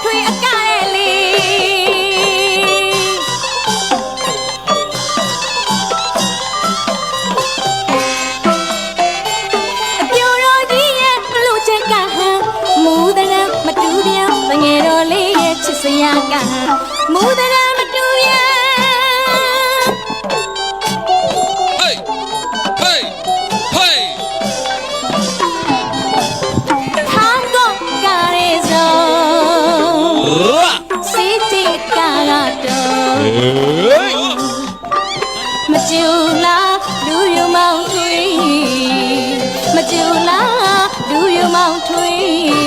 ထွေအကရဲ့လေအပြိုတော်ကြီးရဲ့လူချက်ကဟန်မူတရံမတူပြန်တငယ်တော်လေးရဲ့ချစ်စရာကဟန်မူတရံမတူပြန်မကျူလားလူယမောင်ထွေးမကျူလားလူယမောင်ထွေး